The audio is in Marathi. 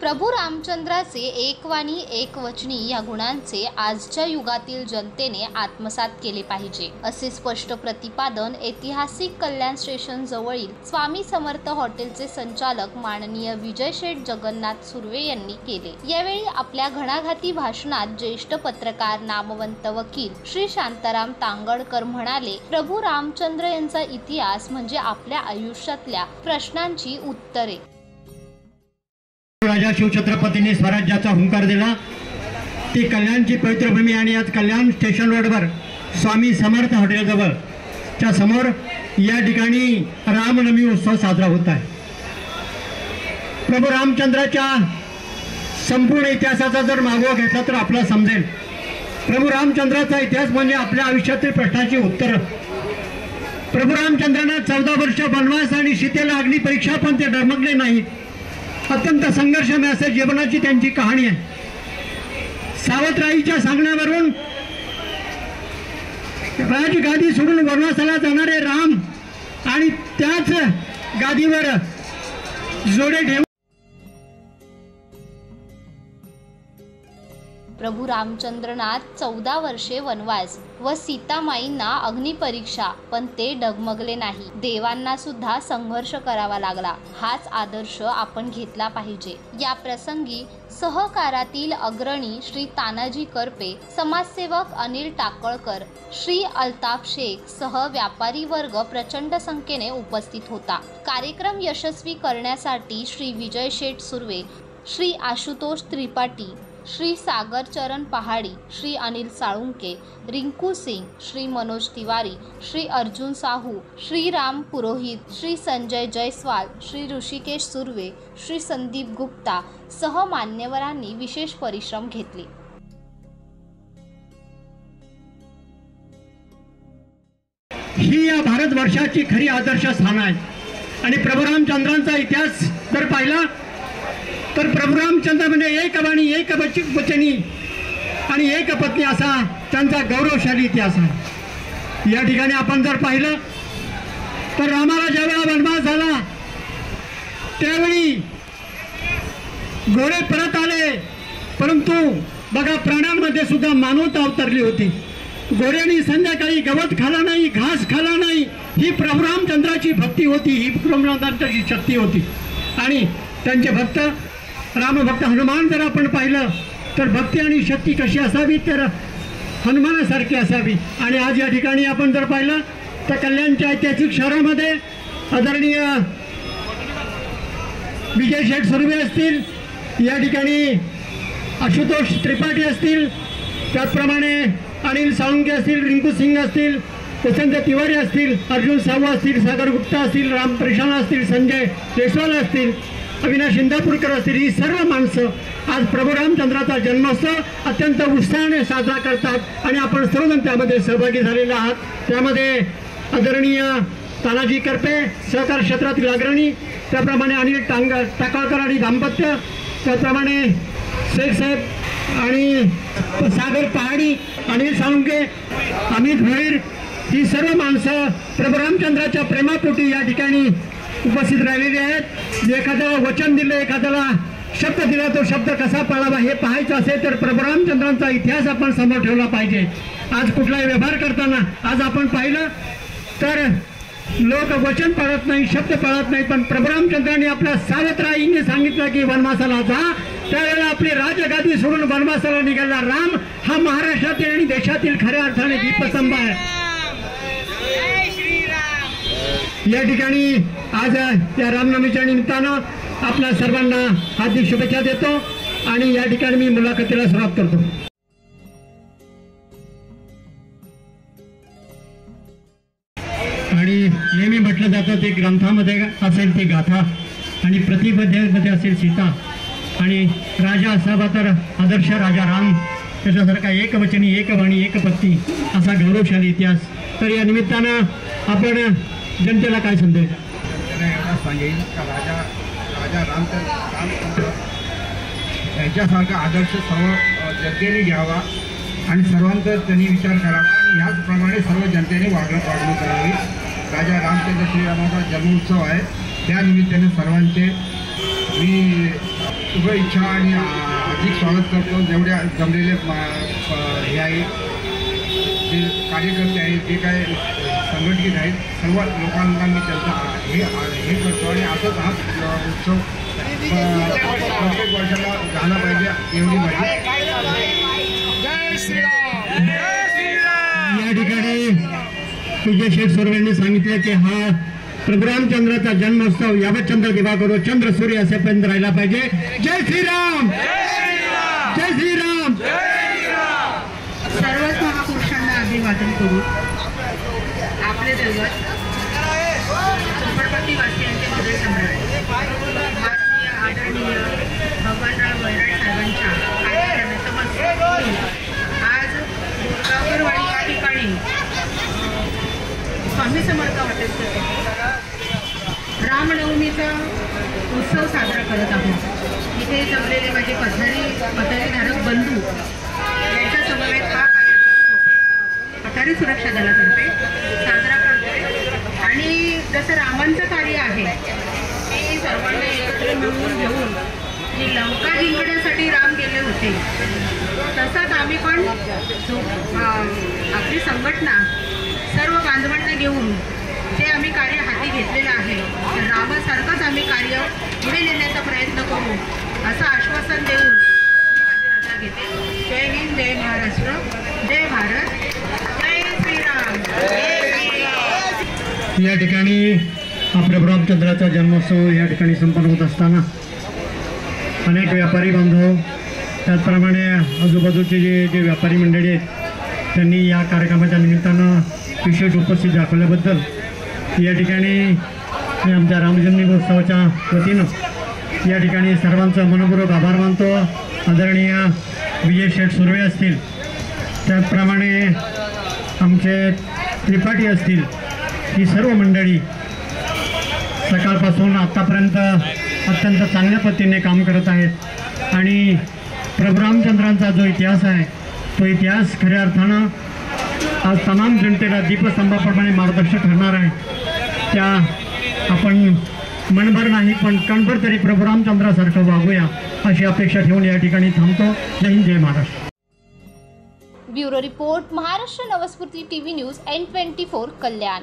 प्रभू रामचंद्राचे एकवाणी एकवचनी या गुणांचे आजच्या युगातील जनतेने आत्मसात केले पाहिजे, असे स्पष्ट प्रतिपादन ऐतिहासिक कल्याण स्टेशन जवळील स्वामी समर्थ हॉटेलचे संचालक माननीय विजय शेठ जगन्नाथ सुर्वे यांनी केले। यावेळी आपल्या घणाघाती भाषणात ज्येष्ठ पत्रकार नामवंत वकील श्री शांताराम तांगडकर म्हणाले, प्रभू रामचंद्र यांचा इतिहास म्हणजे आपल्या आयुष्यातल्या प्रश्नांची उत्तरे। राजा शिवछत्रपतींनी स्वराज्याचा हुंकार दिला, ती कल्याणची पवित्र भूमी आणि आज कल्याण स्टेशन रोडवर स्वामी समर्थ हॉटेलजवळच्या समोर या ठिकाणी रामनवमी उत्सव साजरा होत आहे। प्रभू रामचंद्राच्या संपूर्ण इतिहासाचा जर मागोवा घेतला तर आपल्याला समजेल, प्रभू रामचंद्राचा इतिहास म्हणजे आपल्या आयुष्यातील प्रश्नांची उत्तर। प्रभू रामचंद्रांना 14 वर्ष वनवास आणि सीतेला अग्नी परीक्षा पण ते डगमगले नाहीत। अत्यंत संघर्षमय असे जीवनाची त्यांची कहाणी आहे। सावतराईच्या सांगण्यावरून राजगादी सोडून वनवासाला जाणारे राम आणि त्याच गादीवर जोडे ठेवून प्रभू रामचंद्रना 14 वर्षे वनवास व सीतामाईंना अग्निपरीक्षा, पण ते डगमगले नाही। देवांना सुद्धा संघर्ष करावा लागला। हाच आदर्श आपण घेतला पाहिजे। या प्रसंगी सहकारातील अग्रणी श्री तानाजी करपे, समाजसेवक अनिल टाकळकर, श्री अल्ताफ शेख सह व्यापारी वर्ग प्रचंड संख्येने उपस्थित होता। कार्यक्रम यशस्वी करण्यासाठी श्री विजय शेठ सुर्वे, श्री आशुतोष त्रिपाठी, श्री सागर चरण पहाड़ी, श्री अनिल साळुंके, रिंकू सिंग, श्री मनोज तिवारी, श्री अर्जुन साहू, श्री राम पुरोहित, श्री संजय जयस्वाल, श्री ऋषिकेश सुर्वे, श्री संदीप गुप्ता सह मान्यवरांनी विशेष परिश्रम घेतले। ही या भारतवर्षाची खरी आदर्श स्थान आहे आणि प्रभू रामचंद्रांचा इतिहास जर पाहिला तर प्रभू रामचंद्र म्हणजे एक वाणी एक वचनी आणि एक पत्नी असा त्यांचा गौरवशाली इतिहास आहे। या ठिकाणी आपण जर पाहिलं तर रामाला ज्यावेळेला वनवास झाला त्यावेळी घोडे परत आले, परंतु बघा प्राण्यांमध्ये सुद्धा मानवता अवतरली होती। घोड्यांनी संध्याकाळी गवत खाला नाही, घास खाला नाही। ही प्रभू रामचंद्राची भक्ती होती, ही प्रभू रामचंद्राची शक्ती होती। आणि त्यांचे भक्त रामभक्त हनुमान जर आपण पाहिलं तर भक्ती आणि शक्ती कशी असावी तर हनुमानासारखी असावी। आणि आज या ठिकाणी आपण जर पाहिलं तर कल्याणच्या ऐतिहासिक शहरामध्ये आदरणीय विजय शेठ सुर्वे असतील, या ठिकाणी आशुतोष त्रिपाठी असतील, त्याचप्रमाणे अनिल साळुंके असतील, रिंकू सिंग असतील, संजय तिवारी असतील, अर्जुन साहू असतील, सागर गुप्ता असतील, राम प्रशांत असतील, संजय जयस्वाल असतील, अविनाश इंदापूरकर असतील, ही सर्व माणसं आज प्रभू रामचंद्राचा जन्मोत्सव अत्यंत उत्साहाने साजरा करतात आणि आपण सर्वजण त्यामध्ये सहभागी झालेले आहात। त्यामध्ये आदरणीय तानाजी करपे सहकार क्षेत्रातील अग्रणी, त्याप्रमाणे अनिल टाकळकर आणि दाम्पत्य, त्याप्रमाणे शेख साहेब आणि सागर पहाडी, अनिल साळुंके, अमित भोईर, ही सर्व माणसं प्रभू रामचंद्राच्या प्रेमापोटी या ठिकाणी उपस्थित राहिलेले आहेत। एखाद्याला वचन दिलं, एखाद्याला शब्द दिला, तो शब्द कसा पाळावा हे पाहायचं असेल तर प्रभू रामचंद्रांचा इतिहास आपण समोर ठेवला पाहिजे। आज कुठलाही व्यवहार करताना आज आपण पाहिलं तर लोक वचन पाळत नाही, शब्द पाळत नाही, पण प्रभू रामचंद्रांनी आपल्या सावतराईंनी सांगितलं की वनवासाला जा, त्यावेळेला आपली राजगादी सोडून वनवासाला निघाला राम हा महाराष्ट्रातील आणि देशातील खऱ्या अर्थाने दीपस्तंभ आहे। या ठिकाणी आज या रामनवमीच्या निमित्तानं आपल्या सर्वांना हार्दिक शुभेच्छा देतो आणि या ठिकाणी मी मुलाखतीला सुरुवात करतो। आणि नेहमी म्हटलं जातं ते ग्रंथामध्ये असेल ती गाथा आणि प्रतिपदेमध्ये असेल सीता आणि राजा असावा तर आदर्श राजा राम, त्याच्यासारखा एकवचनी एकवाणी एकपत्नी असा गौरवशाली इतिहास। तर या निमित्तानं आपण जनतेला काय संदेश सांगेल का राजा रामचंद्र यांच्यासारखा आदर्श सर्व जनतेने घ्यावा आणि सर्वांचा त्यांनी विचार करावा आणि ह्याचप्रमाणे सर्व जनतेने वागणूक करावी। राजा रामचंद्र श्रीरामाचा जन्मोत्सव आहे, त्या निमित्ताने सर्वांचे मी शुभेच्छा आणि अधिक स्वागत करतो. जेवढ्या जमलेले हे आहे, जे कार्यकर्ते आहेत, जे काय संघटित आहेत, सर्व लोकांना मी त्यांचा हे करतो आणि असंच हा उत्सव प्रत्येक वर्षाला झाला पाहिजे एवढी माझी. या ठिकाणी विजय शेठ सुर्वे यांनी सांगितले की हा प्रभू रामचंद्राचा जन्मोत्सव यावतचंद्र दिवा करो चंद्र सूर्य असेपर्यंत राहिला पाहिजे. जय श्रीराम, जय श्रीराम. सर्वच महापुरुषांना अभिवादन करू. आपले दैवत झोपडपट्टी वासियांचे हृदय सम्राट माननीय आदरणीय भगवानराव वैराट साहेबांच्या कार्यालयाने समर्पित आज गावकरवाडी या ठिकाणी स्वामी समर्थ हॉटेल रामनवमीचा उत्सव साजरा करत आहोत. इथे जमलेले माझे पथारीधारक बंधू यांच्या समवेत हा कार्यक्रम पथारी सुरक्षा दलातर्फे साजरा करतोय. आणि जसं रामांचं कार्य आहे ते सर्वांना एकत्र मिळवून घेऊन जी लंका जिंकण्यासाठी राम गेले होते, तसंच आम्ही पण आपली संघटना सर्व बांधवांना घेऊन जे आम्ही कार्य हाती घेतलेलं आहे, तर रामासारखंच आम्ही कार्य पुढे नेण्याचा प्रयत्न करू असं आश्वासन देऊन माझी रजा घेते. जय हिंद, जय महाराष्ट्र, जय भारत, जय श्रीराम. या ठिकाणी हा प्रभू रामचंद्राचा जन्मोत्सव या ठिकाणी संपन्न होत असताना अनेक व्यापारी बांधव, त्याचप्रमाणे आजूबाजूचे जे व्यापारी मंडळी आहेत, त्यांनी या कार्यक्रमाच्या निमित्तानं विशेष उपस्थित दाखवल्याबद्दल या ठिकाणी मी आमच्या रामजन्मोत्सवाच्या वतीनं या ठिकाणी सर्वांचं मनपूर्वक आभार मानतो. आदरणीय विजय शेठ सुर्वे असतील, त्याचप्रमाणे आमचे त्रिपाठी असतील, ही सर्व मंडळी सकाळपासून आत्तापर्यंत अत्यंत चांगल्या पद्धतीने काम करत आहेत. आणि प्रभू रामचंद्रांचा जो इतिहास आहे, तो इतिहास खऱ्या अर्थानं आज तमाम जनतेला दीपस्तंभाप्रमाणे मार्गदर्शक ठरणार आहे. त्या आपण मनभर नाही पण कणभर तरी प्रभू रामचंद्रासारखं वागूया अशी अपेक्षा ठेवून या ठिकाणी थांबतो. जय हिंद, जय Maharashtra. Bureau report, Maharashtra Navasphurti TV news N24 कल्याण.